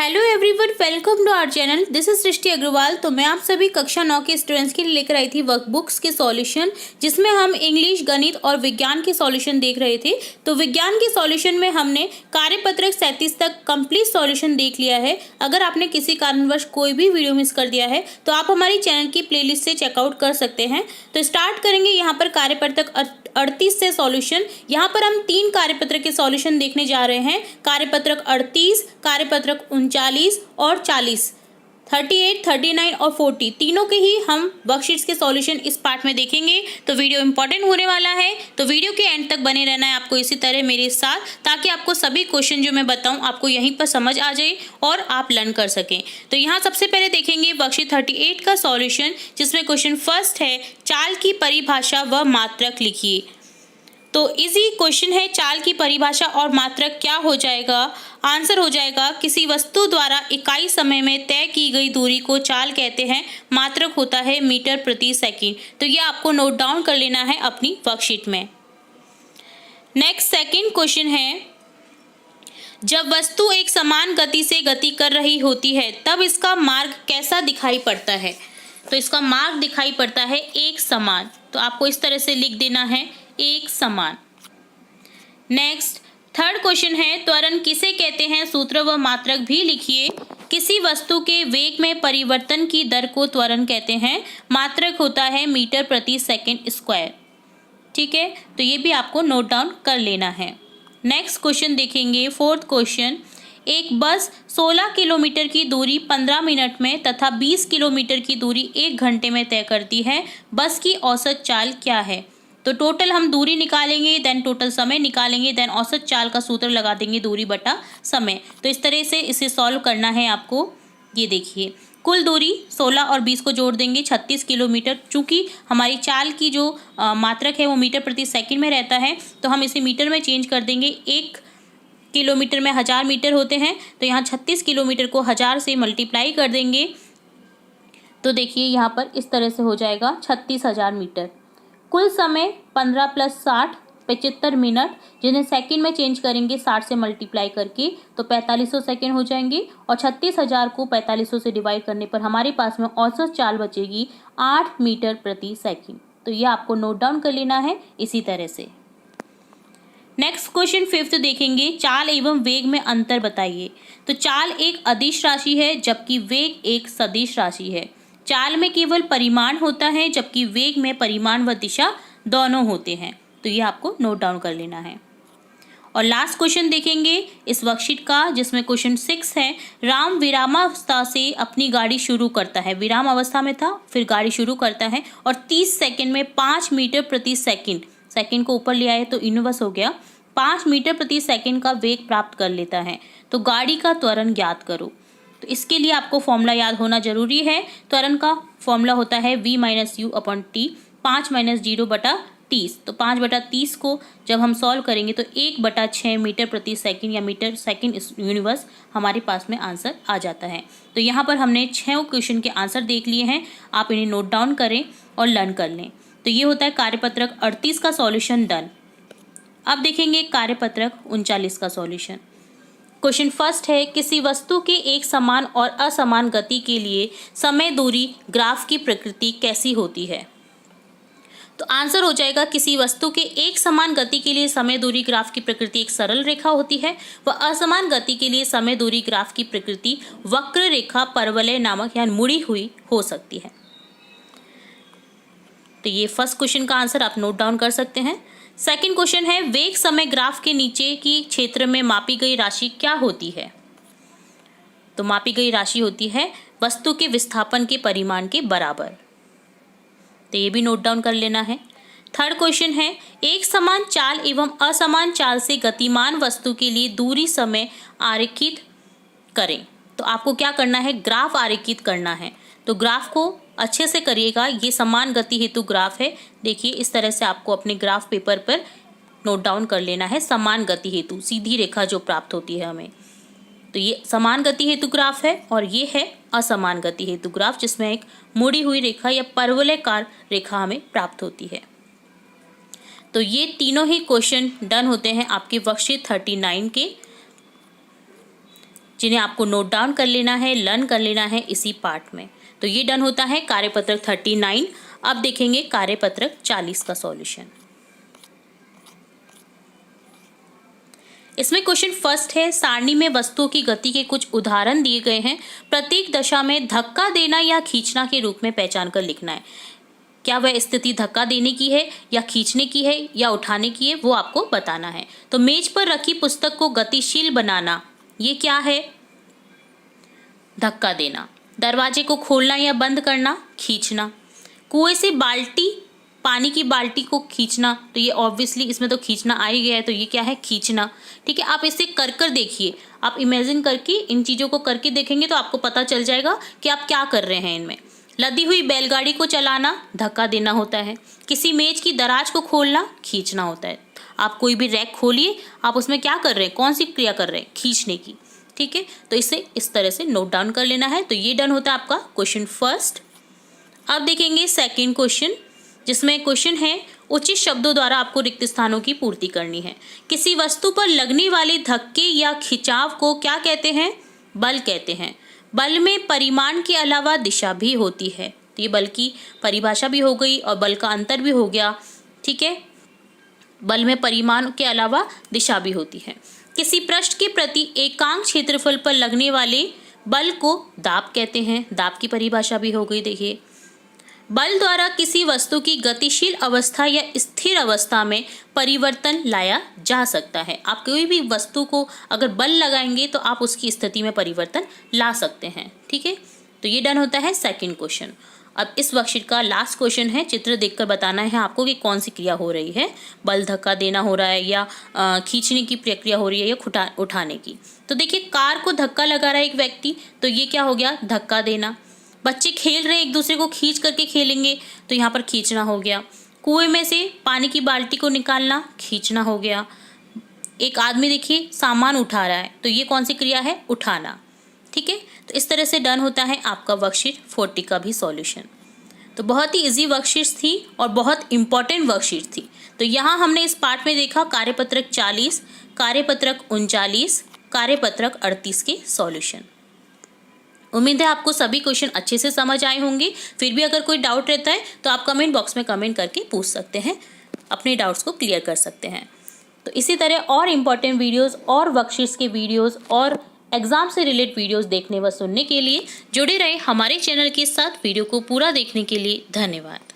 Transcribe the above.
Hello everyone, welcome to our channel. This is Srishti Agarwal. तो मैं आप सभी कक्षा 9 के स्टूडेंट्स के लिए लेकर आई थी वर्कबुक्स के सॉल्यूशन, जिसमें हम इंग्लिश, गणित और विज्ञान के सॉल्यूशन देख रहे थे। तो विज्ञान के सॉल्यूशन में हमने कार्यपत्रक 37 तक कंप्लीट सॉल्यूशन देख लिया है। अगर आपने किसी कारणवश कोई भी वीडियो मिस कर दिया है तो आप हमारी चैनल की प्लेलिस्ट से चेकआउट कर सकते हैं। तो स्टार्ट करेंगे यहाँ पर कार्यपत्रक 38 से सॉल्यूशन। यहाँ पर हम 3 कार्यपत्रक के सॉल्यूशन देखने जा रहे हैं। कार्यपत्रक 38, कार्यपत्रक 39 और 40, 38, 39 और 40 तीनों के ही हम वर्कशीट्स के सॉल्यूशन इस पार्ट में देखेंगे। तो वीडियो इंपॉर्टेंट होने वाला है, तो वीडियो के एंड तक बने रहना है आपको इसी तरह मेरे साथ, ताकि आपको सभी क्वेश्चन जो मैं बताऊं आपको यहीं पर समझ आ जाए और आप लर्न कर सकें। तो यहाँ सबसे पहले देखेंगे वर्कशीट 38 का सॉल्यूशन, जिसमें क्वेश्चन फर्स्ट है, चाल की परिभाषा व मात्रक लिखिए। तो इजी क्वेश्चन है, चाल की परिभाषा और मात्रक क्या हो जाएगा? आंसर हो जाएगा, किसी वस्तु द्वारा इकाई समय में तय की गई दूरी को चाल कहते हैं, मात्रक होता है मीटर प्रति सेकंड। तो ये आपको नोट डाउन कर लेना है अपनी वर्कशीट में। नेक्स्ट सेकंड क्वेश्चन है, जब वस्तु एक समान गति से गति कर रही होती है तब इसका मार्ग कैसा दिखाई पड़ता है? तो इसका मार्ग दिखाई पड़ता है एक समान। तो आपको इस तरह से लिख देना है, एक समान। नेक्स्ट थर्ड क्वेश्चन है, त्वरण किसे कहते हैं? सूत्र व मात्रक भी लिखिए। किसी वस्तु के वेग में परिवर्तन की दर को त्वरण कहते हैं, मात्रक होता है मीटर प्रति सेकंड स्क्वायर। ठीक है, तो ये भी आपको नोट डाउन कर लेना है। नेक्स्ट क्वेश्चन देखेंगे, फोर्थ क्वेश्चन, एक बस 16 किलोमीटर की दूरी 15 मिनट में तथा 20 किलोमीटर की दूरी 1 घंटे में तय करती है। बस की औसत चाल क्या है? तो टोटल हम दूरी निकालेंगे, देन टोटल समय निकालेंगे, देन औसत चाल का सूत्र लगा देंगे, दूरी बटा समय। तो इस तरह से इसे सॉल्व करना है आपको। ये देखिए, कुल दूरी 16 और 20 को जोड़ देंगे 36 किलोमीटर। चूँकि हमारी चाल की जो मात्रक है वो मीटर प्रति सेकंड में रहता है, तो हम इसे मीटर में चेंज कर देंगे। 1 किलोमीटर में 1000 मीटर होते हैं, तो यहाँ 36 किलोमीटर को 1000 से मल्टीप्लाई कर देंगे। तो देखिए यहाँ पर इस तरह से हो जाएगा 36,000 मीटर। कुल समय 15 + 60 75 मिनट, जिन्हें सेकंड में चेंज करेंगे 60 से मल्टीप्लाई करके, तो 4500 सेकंड हो जाएंगे। और 36,000 को 4500 से डिवाइड करने पर हमारे पास में औसत चाल बचेगी 8 मीटर प्रति सेकंड। तो ये आपको नोट डाउन कर लेना है इसी तरह से। नेक्स्ट क्वेश्चन फिफ्थ देखेंगे, चाल एवं वेग में अंतर बताइए। तो चाल एक अदिश राशि है, जबकि वेग एक सदिश राशि है। चाल में केवल परिमाण होता है, जबकि वेग में परिमाण व दिशा दोनों होते हैं। तो ये आपको नोट डाउन कर लेना है। और लास्ट क्वेश्चन देखेंगे इस वर्कशीट का, जिसमें क्वेश्चन 6 है, राम विरामावस्था से अपनी गाड़ी शुरू करता है। विराम अवस्था में था, फिर गाड़ी शुरू करता है और 30 सेकंड में 5 मीटर प्रति सेकंड, सेकंड को ऊपर ले आए तो इनवर्स हो गया, 5 मीटर प्रति सेकंड का वेग प्राप्त कर लेता है। तो गाड़ी का त्वरण ज्ञात करो। तो इसके लिए आपको फॉर्मूला याद होना जरूरी है। त्वरण का फॉर्मूला होता है v - u/t, 5 - 0/30। तो 5/30 को जब हम सॉल्व करेंगे तो 1/6 मीटर प्रति सेकंड या मीटर सेकंड यूनिवर्स हमारे पास में आंसर आ जाता है। तो यहाँ पर हमने 6 क्वेश्चन के आंसर देख लिए हैं। आप इन्हें नोट डाउन करें और लर्न कर लें। तो ये होता है कार्यपत्रक 38 का सॉल्यूशन डन। अब देखेंगे कार्यपत्रक 39 का सॉल्यूशन। क्वेश्चन फर्स्ट है, किसी वस्तु के एक समान और असमान गति के लिए समय दूरी ग्राफ की प्रकृति कैसी होती है? तो आंसर हो जाएगा, किसी वस्तु के एक समान गति के लिए समय दूरी ग्राफ की प्रकृति एक सरल रेखा होती है, व असमान गति के लिए समय दूरी ग्राफ की प्रकृति वक्र रेखा, परवलय नामक या मुड़ी हुई हो सकती है। तो ये फर्स्ट क्वेश्चन का आंसर आप नोट डाउन कर सकते हैं। सेकंड क्वेश्चन है, वेग समय ग्राफ के नीचे की क्षेत्र में मापी गई राशि क्या होती है? तो मापी गई राशि होती है वस्तु के विस्थापन के परिमाण के बराबर। तो ये भी नोट डाउन कर लेना है। थर्ड क्वेश्चन है, एक समान चाल एवं असमान चाल से गतिमान वस्तु के लिए दूरी समय आरेखित करें। तो आपको क्या करना है, ग्राफ आरेखित करना है। तो ग्राफ को अच्छे से करिएगा, ये समान गति हेतु ग्राफ है। देखिए इस तरह से आपको अपने ग्राफ पेपर पर नोट डाउन कर लेना है, समान गति हेतु सीधी रेखा जो प्राप्त होती है हमें। तो ये समान गति हेतु ग्राफ है और ये है असमान गति हेतु ग्राफ, जिसमें एक मुड़ी हुई रेखा या परवलयकार रेखा हमें प्राप्त होती है। तो ये तीनों ही क्वेश्चन डन होते हैं आपके वर्कशीट 39 के। जिन्हें आपको नोट डाउन कर लेना है, लर्न कर लेना है इसी पार्ट में। तो ये डन होता है कार्यपत्रक 39। अब देखेंगे कार्यपत्रक 40 का सॉल्यूशन। इसमें क्वेश्चन फर्स्ट है, सारणी में वस्तुओं की गति के कुछ उदाहरण दिए गए हैं। प्रत्येक दशा में धक्का देना या खींचना के रूप में पहचान कर लिखना है। क्या वह स्थिति धक्का देने की है या खींचने की है या उठाने की है, वो आपको बताना है। तो मेज पर रखी पुस्तक को गतिशील बनाना, ये क्या है? धक्का देना। दरवाजे को खोलना या बंद करना, खींचना। कुएं से पानी की बाल्टी को खींचना, तो ये ऑब्वियसली इसमें तो खींचना आ ही गया है, तो ये क्या है? खींचना। ठीक है, आप इसे कर देखिए, आप इमेजिन करके इन चीज़ों को करके देखेंगे तो आपको पता चल जाएगा कि आप क्या कर रहे हैं इनमें। लदी हुई बैलगाड़ी को चलाना, धक्का देना होता है। किसी मेज की दराज को खोलना, खींचना होता है। आप कोई भी रैक खोलिए, आप उसमें क्या कर रहे हैं, कौन सी क्रिया कर रहे हैं? खींचने की। ठीक है, तो इसे इस तरह से नोट डाउन कर लेना है। तो ये डन होता है आपका क्वेश्चन फर्स्ट। अब देखेंगे सेकंड क्वेश्चन, जिसमें क्वेश्चन है उचित शब्दों द्वारा आपको रिक्त स्थानों की पूर्ति करनी है। किसी वस्तु पर लगने वाले धक्के या खिंचाव को क्या कहते हैं? बल कहते हैं। बल में परिमाण के अलावा दिशा भी होती है। तो ये बल की परिभाषा भी हो गई और बल का अंतर भी हो गया। ठीक है, बल में परिमाण के अलावा दिशा भी होती है। किसी पृष्ठ के प्रति एकांक क्षेत्रफल पर लगने वाले बल को दाब कहते हैं। दाब की परिभाषा भी हो गई। देखिए, बल द्वारा किसी वस्तु की गतिशील अवस्था या स्थिर अवस्था में परिवर्तन लाया जा सकता है। आप कोई भी वस्तु को अगर बल लगाएंगे तो आप उसकी स्थिति में परिवर्तन ला सकते हैं। ठीक है, तो ये डन होता है सेकंड क्वेश्चन। अब इस वर्कशीट का लास्ट क्वेश्चन है, चित्र देखकर बताना है आपको कि कौन सी क्रिया हो रही है। बल धक्का देना हो रहा है या खींचने की प्रक्रिया हो रही है या उठाने की। तो देखिए, कार को धक्का लगा रहा है एक व्यक्ति, तो ये क्या हो गया? धक्का देना। बच्चे खेल रहे हैं, एक दूसरे को खींच करके खेलेंगे, तो यहाँ पर खींचना हो गया। कुएं में से पानी की बाल्टी को निकालना, खींचना हो गया। एक आदमी देखिए सामान उठा रहा है, तो ये कौन सी क्रिया है? उठाना। ठीक है, तो इस तरह से डन होता है आपका वर्कशीट 40 का भी सॉल्यूशन। तो बहुत ही इजी वर्कशीट्स थी और बहुत इंपॉर्टेंट वर्कशीट थी। तो यहाँ हमने इस पार्ट में देखा कार्यपत्रक 40, कार्यपत्रक 39, कार्यपत्रक 38 के सॉल्यूशन। उम्मीद है आपको सभी क्वेश्चन अच्छे से समझ आए होंगे। फिर भी अगर कोई डाउट रहता है तो आप कमेंट बॉक्स में कमेंट करके पूछ सकते हैं, अपने डाउट्स को क्लियर कर सकते हैं। तो इसी तरह और इम्पॉर्टेंट वीडियोस और वर्कशीट्स के वीडियोस और एग्जाम से रिलेटेड वीडियोस देखने व सुनने के लिए जुड़े रहे हमारे चैनल के साथ। वीडियो को पूरा देखने के लिए धन्यवाद।